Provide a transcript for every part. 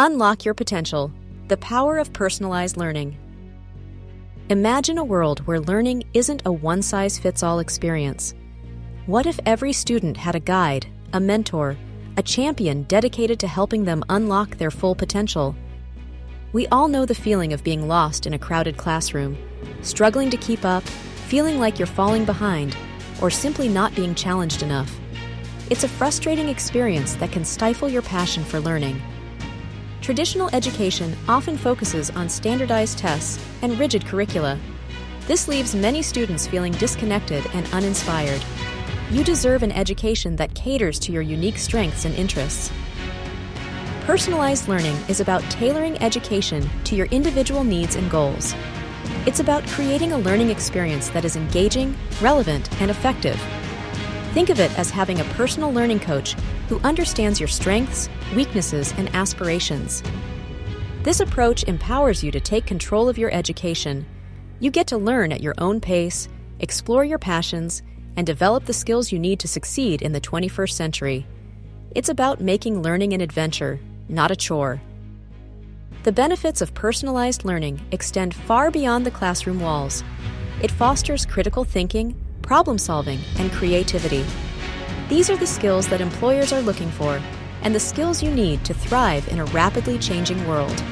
Unlock your potential. The power of personalized learning. Imagine a world where learning isn't a one-size-fits-all experience. What if every student had a guide, a mentor, a champion dedicated to helping them unlock their full potential? We all know the feeling of being lost in a crowded classroom, struggling to keep up, feeling like you're falling behind, or simply not being challenged enough. It's a frustrating experience that can stifle your passion for learning. Traditional education often focuses on standardized tests and rigid curricula. This leaves many students feeling disconnected and uninspired. You deserve an education that caters to your unique strengths and interests. Personalized learning is about tailoring education to your individual needs and goals. It's about creating a learning experience that is engaging, relevant, and effective. Think of it as having a personal learning coach who understands your strengths, weaknesses, and aspirations. This approach empowers you to take control of your education. You get to learn at your own pace, explore your passions, and develop the skills you need to succeed in the 21st century. It's about making learning an adventure, not a chore. The benefits of personalized learning extend far beyond the classroom walls. It fosters critical thinking, problem-solving, and creativity. These are the skills that employers are looking for, and the skills you need to thrive in a rapidly changing world.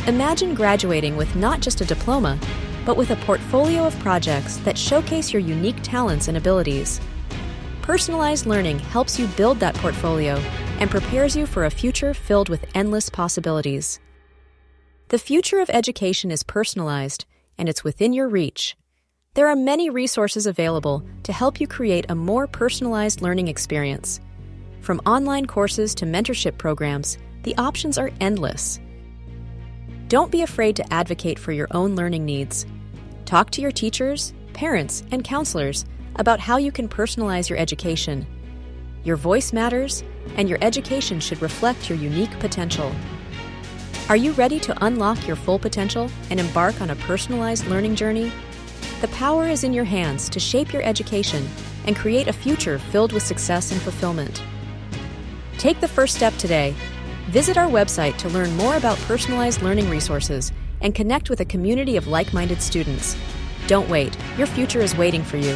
Imagine graduating with not just a diploma, but with a portfolio of projects that showcase your unique talents and abilities. Personalized learning helps you build that portfolio and prepares you for a future filled with endless possibilities. The future of education is personalized, and it's within your reach. There are many resources available to help you create a more personalized learning experience. From online courses to mentorship programs, the options are endless. Don't be afraid to advocate for your own learning needs. Talk to your teachers, parents, and counselors about how you can personalize your education. Your voice matters, and your education should reflect your unique potential. Are you ready to unlock your full potential and embark on a personalized learning journey? The power is in your hands to shape your education and create a future filled with success and fulfillment. Take the first step today. Visit our website to learn more about personalized learning resources and connect with a community of like-minded students. Don't wait, your future is waiting for you.